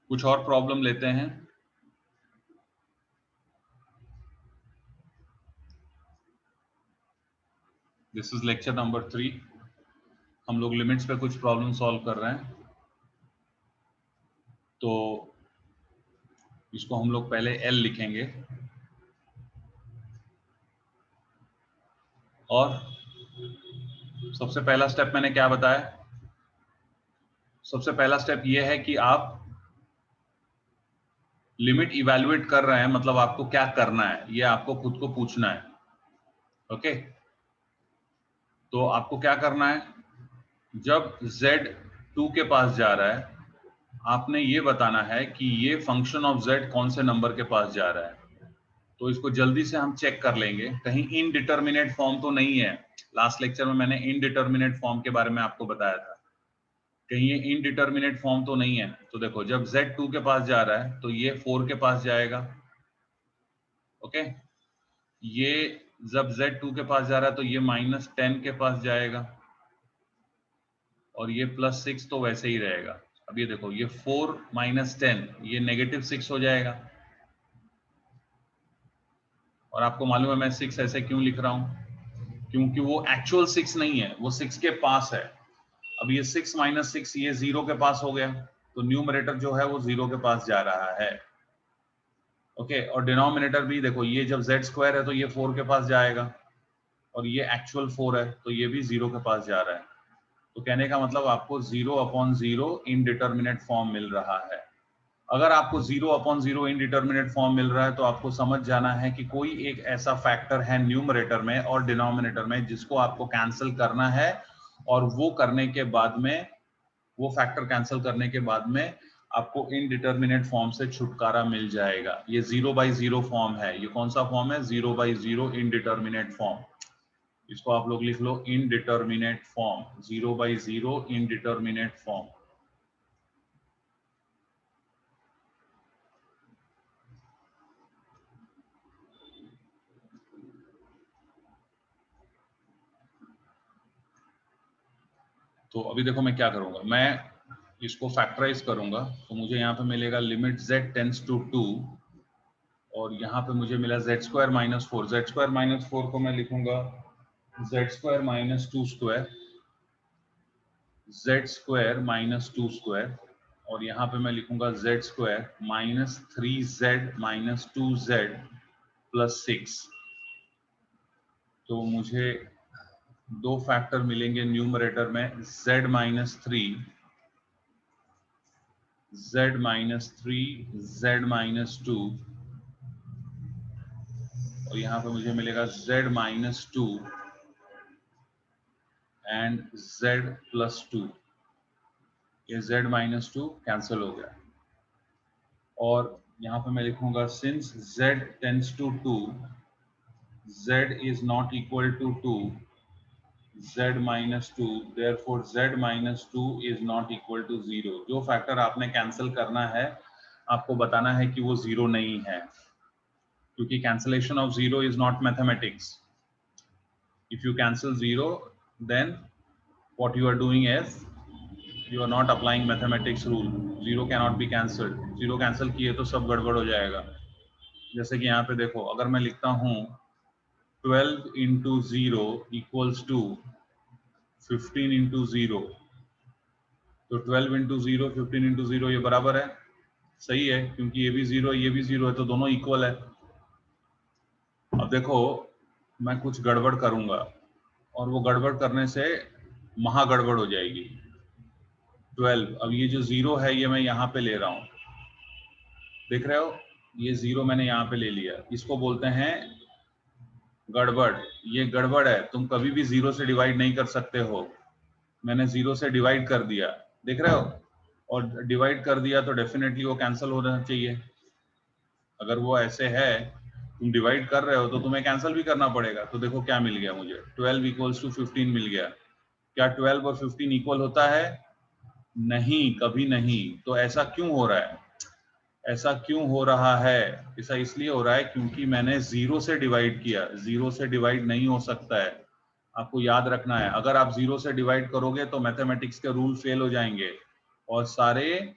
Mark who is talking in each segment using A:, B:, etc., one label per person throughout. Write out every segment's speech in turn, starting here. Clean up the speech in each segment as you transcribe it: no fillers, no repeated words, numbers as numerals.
A: कुछ और प्रॉब्लम लेते हैं। This is lecture number 3। हम लोग लिमिट्स पे कुछ प्रॉब्लम सॉल्व कर रहे हैं। तो इसको हम लोग पहले L लिखेंगे और सबसे पहला स्टेप मैंने क्या बताया? सबसे पहला स्टेप ये है कि आप लिमिट इवैल्यूएट कर रहे हैं, मतलब आपको क्या करना है ये आपको खुद को पूछना है। ओके, तो आपको क्या करना है, जब z 2 के पास जा रहा है आपने ये बताना है कि ये फंक्शन ऑफ z कौन से नंबर के पास जा रहा है। तो इसको जल्दी से हम चेक कर लेंगे, कहीं इनडिटर्मिनेट फॉर्म तो नहीं है। लास्ट लेक्चर में मैंने इनडिटर्मिनेट फॉर्म के बारे में आपको बताया था, कहीं ये इनडिटर्मिनेट फॉर्म तो नहीं है। तो देखो, जब z 2 के पास जा रहा है तो ये 4 के पास जाएगा। ओके, ये जब z 2 के पास जा रहा है तो ये -10 के पास जाएगा और ये +6 तो वैसे ही रहेगा। अब ये देखो, ये 4 - 10 ये -6 हो जाएगा। और आपको मालूम है मैं 6 ऐसे क्यों लिख रहा हूं, क्योंकि वो एक्चुअल 6 नहीं है, वो 6 के पास है। अब ये 6 - 6 ये 0 के पास हो गया, तो न्यूमरेटर जो है वो 0 के पास जा रहा है। ओके, और डिनोमिनेटर भी देखो, ये जब z² है तो ये 4 के पास जाएगा और ये एक्चुअल 4 है तो ये भी 0 के पास जा रहा है। तो कहने का मतलब आपको 0/0 इनडिटर्मिनेट फॉर्म मिल रहा है। अगर आपको 0/0 इनडिटर्मिनेट फॉर्म मिल रहा है तो आपको समझ जाना है कि कोई एक ऐसा फैक्टर है न्यूमरेटर में और डिनोमिनेटर में जिसको आपको कैंसिल करना है, और वो करने के बाद में, वो फैक्टर कैंसिल करने के बाद में आपको इनडिटर्मिनेट फॉर्म से छुटकारा मिल जाएगा। ये 0/0 फॉर्म है। ये कौन सा फॉर्म है? 0/0 इनडिटर्मिनेट फॉर्म। इसको आप लोग लिख लो इनडिटर्मिनेट फॉर्म, 0/0 इनडिटर्मिनेट फॉर्म। तो अभी देखो मैं क्या करूंगा, मैं इसको फैक्टराइज करूंगा तो मुझे यहाँ पे मिलेगा लिमिट z टेंड्स टू 2 और यहाँ पे मुझे मिला z² - 4। z² - 4 को मैं लिखूंगा z² - 2 स्क्वायर, z² - 2 स्क्वायर, और यहाँ पे मैं लिखूंगा z² - 3z - 2z + 6। तो मुझे दो फैक्टर मिलेंगे न्यूमरेटर में, z - 3, z - 3, z - 2, और यहाँ पे मुझे मिलेगा z - 2 एंड z + 2। ये z - 2 कैंसिल हो गया और यहाँ पे मैं लिखूंगा since z tends to 2, z is not equal to 2, z - 2, therefore z - 2 is not equal to 0। जो फैक्टर आपने कैंसिल करना है आपको बताना है कि वो 0 नहीं है, क्योंकि cancellation of 0 is not mathematics। If you cancel 0, then what you are doing is you are not applying mathematics rule। 0 cannot be cancelled। 0 cancel किए तो सब गड़बड़ हो जाएगा। जैसे कि यहाँ पे देखो, अगर मैं लिखता हूँ 12 × 0 = 15 × 0, तो 12 × 0 15 × 0 ये बराबर है, सही है, क्योंकि ये भी 0 ये भी 0 है तो दोनों इक्वल है। अब देखो मैं कुछ गड़बड़ करूंगा और वो गड़बड़ करने से महा गड़बड़ हो जाएगी। 12, अब ये जो 0 है ये मैं यहाँ पे ले रहा हूँ, देख रहे हो, ये 0 मैंने यहाँ पे ले लिया, इसको बोलते हैं गड़बड़। ये गड़बड़ है, तुम कभी भी 0 से डिवाइड नहीं कर सकते हो। मैंने 0 से डिवाइड कर दिया, देख रहे हो, और डिवाइड कर दिया तो डेफिनेटली वो कैंसिल होना चाहिए। अगर वो ऐसे है, तुम डिवाइड कर रहे हो तो तुम्हें कैंसिल भी करना पड़ेगा। तो देखो क्या मिल गया मुझे, 12 = 15 मिल गया। क्या 12 और 15 इक्वल होता है? नहीं, कभी नहीं। तो ऐसा क्यों हो रहा है? ऐसा क्यों हो रहा है? ऐसा इसलिए हो रहा है क्योंकि मैंने 0 से डिवाइड किया। 0 से डिवाइड नहीं हो सकता है, आपको याद रखना है। अगर आप 0 से डिवाइड करोगे तो मैथमेटिक्स के रूल फेल हो जाएंगे और सारे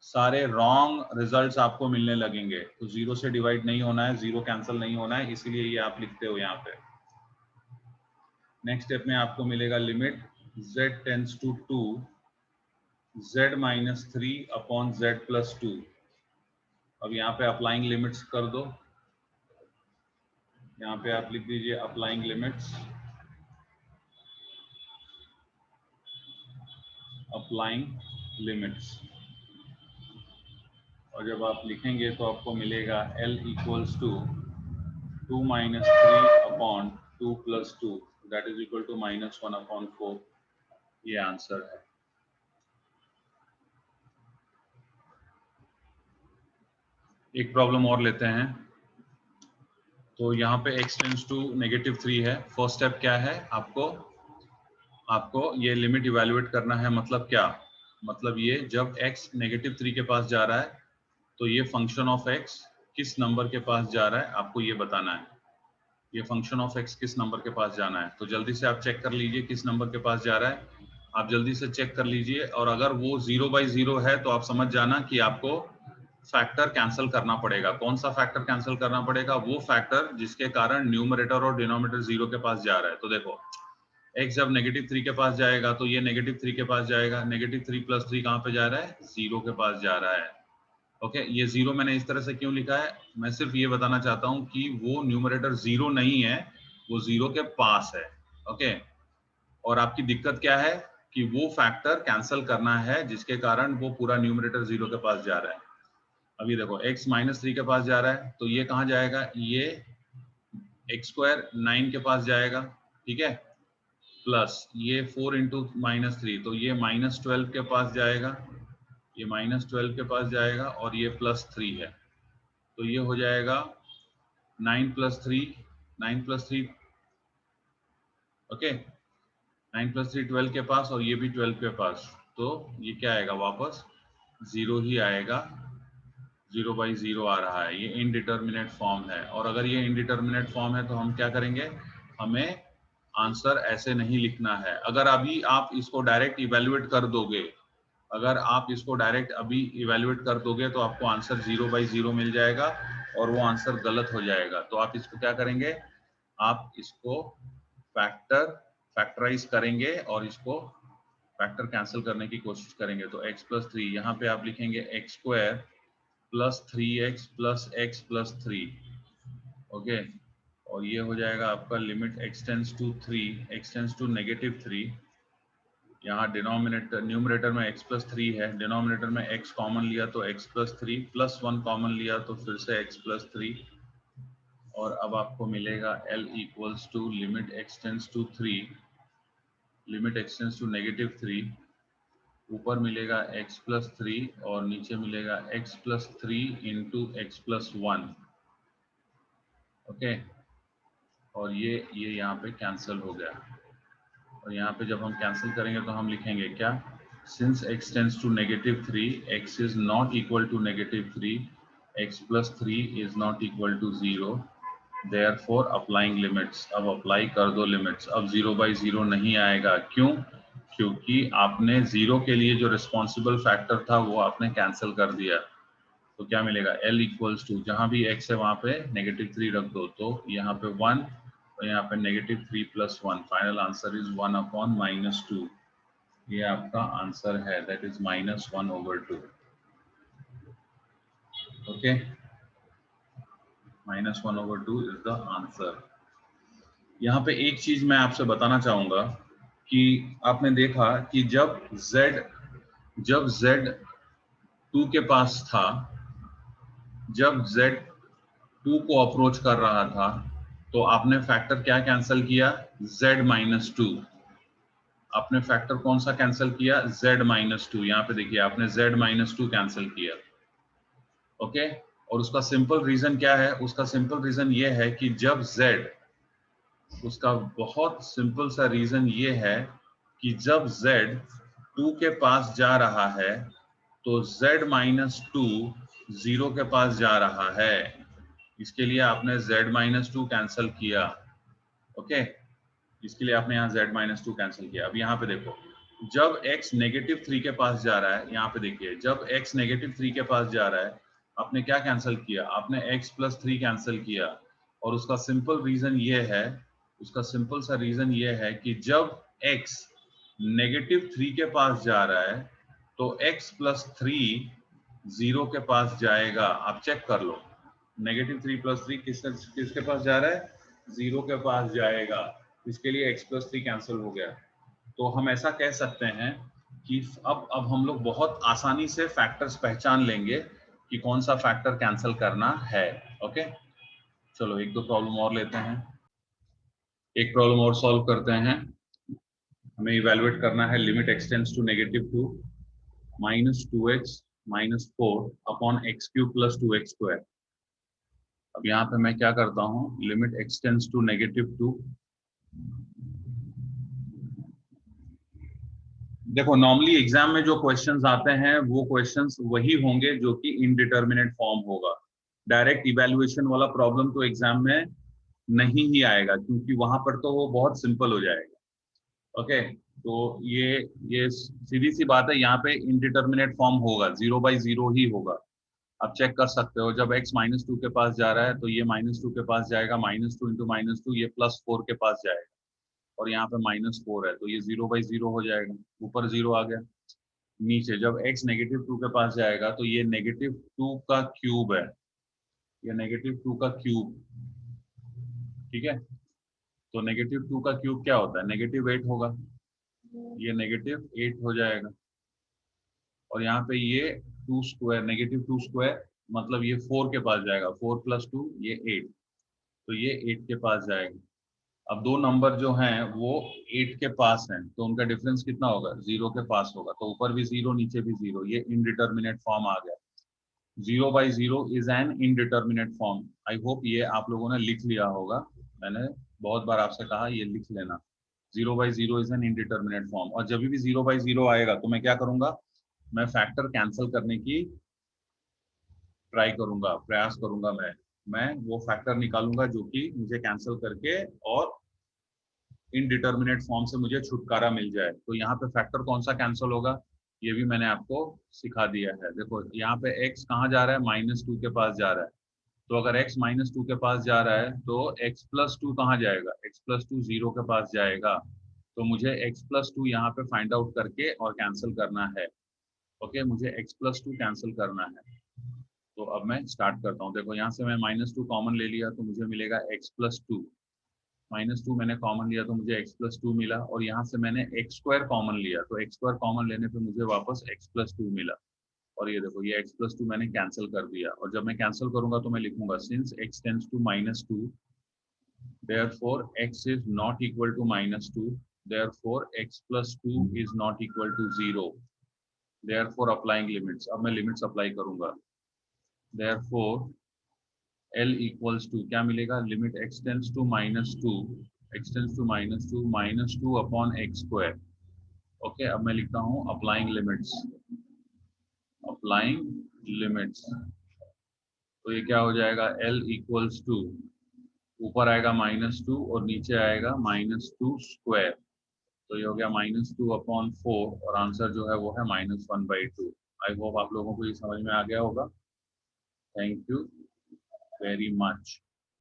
A: सारे रॉन्ग रिजल्ट्स आपको मिलने लगेंगे। तो 0 से डिवाइड नहीं होना है, 0 कैंसिल नहीं होना है, इसीलिए ये आप लिखते हो यहाँ पे। नेक्स्ट स्टेप में आपको मिलेगा limit z tends to 2 z minus 3 upon z plus 2। अब यहाँ पे अप्लाइंग लिमिट्स कर दो, यहाँ पे आप लिख दीजिए अप्लाइंग लिमिट्स, अप्लाइंग लिमिट्स। और जब आप लिखेंगे तो आपको मिलेगा L equals to 2 minus 3 upon 2 plus 2 that is equal to minus 1 upon 4। ये आंसर है। एक प्रॉब्लम और लेते हैं। तो यहाँ पे x टेंड्स टू -3 है। फर्स्ट स्टेप क्या है, आपको ये लिमिट इवैल्यूएट करना है। मतलब क्या, मतलब ये जब x -3 के पास जा रहा है तो ये फंक्शन ऑफ x किस नंबर के पास जा रहा है, आपको ये बताना है। ये फंक्शन ऑफ x किस नंबर के पास जाना है, तो जल्दी से आप चेक कर लीजिए किस नंबर के पास जा रहा है। आप जल्दी से चेक कर लीजिए, और अगर वो 0/0 है तो आप समझ जाना कि आपको फैक्टर कैंसिल करना पड़ेगा। कौन सा फैक्टर कैंसिल करना पड़ेगा, वो फैक्टर जिसके कारण न्यूमरेटर और डिनोमिनेटर 0 के पास जा रहा है। तो देखो x जब -3 के पास जाएगा तो ये -3 के पास जाएगा, -3 + 3 कहाँ पे जा रहा है, 0 के पास जा रहा है। ओके, ये 0 मैंने इस तरह से क्यों लिखा है, मैं सिर्फ ये बताना चाहता हूँ कि वो न्यूमरेटर 0 नहीं है, वो 0 के पास है। ओके, और आपकी दिक्कत क्या है कि वो फैक्टर कैंसिल करना है जिसके कारण वो पूरा न्यूमरेटर 0 के पास जा रहा है। अभी देखो x -3 के पास जा रहा है तो ये कहाँ जाएगा, ये x² 9 के पास जाएगा, ठीक है, प्लस ये 4 × -3 तो ये -12 के पास जाएगा, ये -12 के पास जाएगा, और ये +3 है तो ये हो जाएगा 9 + 3, 9 + 3, ओके, 9 + 3 12 के पास, और ये भी 12 के पास, तो ये क्या आएगा, वापस 0 ही आएगा। 0/0 आ रहा है, ये इनडिटर्मिनेट फॉर्म है। और अगर ये इनडिटर्मिनेट फॉर्म है तो हम क्या करेंगे, हमें आंसर ऐसे नहीं लिखना है। अगर अभी आप इसको डायरेक्ट इवेल्युएट कर दोगे, अगर आप इसको डायरेक्ट अभी इवेल्युएट कर दोगे तो आपको आंसर 0/0 मिल जाएगा और वो आंसर गलत हो जाएगा। तो आप इसको क्या करेंगे, आप इसको फैक्टराइज करेंगे और इसको फैक्टर कैंसिल करने की कोशिश करेंगे। तो x + 3 यहाँ पे आप लिखेंगे x² + 3x + x + 3, ओके, और ये हो जाएगा आपका limit x tends to 3, x tends to -3। यहाँ डिनोमिनेटर न्यूमरेटर में x + 3 है, डिनोमिनेटर में x कॉमन लिया तो x + 3 + 1 कॉमन लिया तो फिर से x + 3, और अब आपको मिलेगा L equals to limit x tends to 3, limit x tends to -3, ऊपर मिलेगा x + 3 और नीचे मिलेगा x + 3 × x + 1, ओके, और ये यहाँ पे कैंसिल हो गया। और यहाँ पे जब हम कैंसिल करेंगे तो हम लिखेंगे क्या, since x tends to -3, x is not equal to -3, x + 3 is not equal to 0, therefore applying limits. अब अप्लाई कर दो लिमिट्स। अब 0/0 नहीं आएगा, क्यों, क्योंकि आपने 0 के लिए जो रिस्पॉन्सिबल फैक्टर था वो आपने कैंसिल कर दिया। तो क्या मिलेगा, L इक्वल्स टू, जहां भी x है वहां पे -3 रख दो, तो यहाँ पे 1 और यहाँ पे -3 + 1, फाइनल आंसर इज 1/-2। ये आपका आंसर है, that is -1/2, okay, -1/2 is the answer. यहाँ पे एक चीज मैं आपसे बताना चाहूंगा कि आपने देखा कि जब z 2 के पास था, जब z 2 को अप्रोच कर रहा था तो आपने फैक्टर क्या कैंसिल किया, z -2। आपने फैक्टर कौन सा कैंसिल किया, z -2। यहाँ पे देखिए आपने z -2 कैंसिल किया, ओके, और उसका सिंपल रीजन क्या है, उसका सिंपल रीजन ये है कि जब z, उसका बहुत सिंपल सा रीजन ये है कि जब z 2 के पास जा रहा है तो z -2 0 के पास जा रहा है, इसके लिए आपने z -2 कैंसिल किया, ओके, इसके लिए आपने यहाँ z -2 कैंसिल किया। अब यहाँ पे देखो जब x -3 के पास जा रहा है, यहाँ पे देखिए, जब x -3 के पास जा रहा है, आपने क्या कैंसिल किया? आपने x + 3 कैंसिल किया। और उसका सिंपल रीजन ये है, उसका सिंपल सा रीजन ये है कि जब x -3 के पास जा रहा है तो x + 3 0 के पास जाएगा। आप चेक कर लो, -3 + 3 किसके पास जा रहा है? 0 के पास जाएगा। इसके लिए x + 3 कैंसिल हो गया। तो हम ऐसा कह सकते हैं कि अब हम लोग बहुत आसानी से फैक्टर्स पहचान लेंगे कि कौन सा फैक्टर कैंसिल करना है। ओके, चलो एक दो प्रॉब्लम और लेते हैं, एक प्रॉब्लम और सॉल्व करते हैं। हमें इवैल्यूएट करना है limit x tends to -2 -2x -4 upon x³ + 2x²। अब यहाँ पे मैं क्या करता हूँ, लिमिट x टेंड्स टू -2। देखो, नॉर्मली एग्जाम में जो क्वेश्चंस आते हैं वो क्वेश्चंस वही होंगे जो कि इनडिटर्मिनेट फॉर्म होगा। डायरेक्ट इवैल्यूएशन वाला प्रॉब्लम तो एग्जाम में नहीं ही आएगा, क्योंकि वहां पर तो वो बहुत सिंपल हो जाएगा। ओके, तो ये सीधी सी बात है, यहाँ पे इनडिटर्मिनेट फॉर्म होगा, 0/0 ही होगा। आप चेक कर सकते हो, जब x -2 के पास जा रहा है तो ये -2 के पास जाएगा, -2 × -2 ये +4 के पास जाएगा, और यहाँ पे -4 है तो ये 0/0 हो जाएगा। ऊपर 0 आ गया। नीचे जब x -2 के पास जाएगा तो ये -2 का क्यूब है, ये -2 का क्यूब। ठीक है, तो -2 का क्यूब क्या होता है? -8 होगा, ये -8 हो जाएगा। और यहाँ पे ये 2 स्क्वायर, -2 स्क्वायर मतलब ये 4 के पास जाएगा, 4 + 2 ये 8, तो ये 8 के पास जाएगा। अब दो नंबर जो हैं वो 8 के पास हैं, तो उनका डिफरेंस कितना होगा? 0 के पास होगा। तो ऊपर भी 0 नीचे भी 0, ये इनडिटर्मिनेट फॉर्म आ गया। 0/0 is an indeterminate form. I hope ये आप लोगों ने लिख लिया होगा, मैंने बहुत बार आपसे कहा ये लिख लेना। 0/0 इज एन इनडिटर्मिनेट फॉर्म। और जब भी 0/0 आएगा तो मैं क्या करूंगा? मैं फैक्टर कैंसिल करने की ट्राई करूंगा, प्रयास करूंगा। मैं वो फैक्टर निकालूंगा जो कि मुझे कैंसिल करके और इनडिटर्मिनेट फॉर्म से मुझे छुटकारा मिल जाए। तो यहाँ पे फैक्टर कौन सा कैंसिल होगा ये भी मैंने आपको सिखा दिया है। देखो यहाँ पे x कहाँ जा रहा है? -2 के पास जा रहा है। तो अगर x -2 के पास जा रहा है तो x + 2 कहाँ जाएगा? x + 2 0 के पास जाएगा। तो मुझे x + 2 यहाँ पे फाइंड आउट करके और कैंसिल करना है। ओके, मुझे x + 2 कैंसिल करना है। तो अब मैं स्टार्ट करता हूँ। देखो यहाँ से मैं -2 कॉमन ले लिया तो मुझे मिलेगा x + 2। -2 मैंने कॉमन लिया तो मुझे x + 2 मिला, और यहाँ से मैंने x² कॉमन लिया तो x² कॉमन लेने पे मुझे वापस x + 2 मिला। और ये देखो, ये x + 2 मैंने कैंसिल कर दिया। और जब मैं कैंसिल करूंगा तो मैं लिखूंगा since x tends to -2 therefore x is not equal to -2, therefore x + 2 is not equal to 0, therefore applying limits। अब मैं लिमिट्स अप्लाई करूंगा। therefore L equals to क्या मिलेगा? Limit x tends to -2, x tends to -2 -2 upon x²। Okay, अब मैं लिखता हूँ applying limits, applying limits. तो ये क्या हो जाएगा? L इक्वल्स टू, ऊपर आएगा -2 और नीचे आएगा -2²। तो ये हो गया -2 अपॉन 4, और आंसर जो है वो है -1/2। आई होप आप लोगों को ये समझ में आ गया होगा। Thank you very much.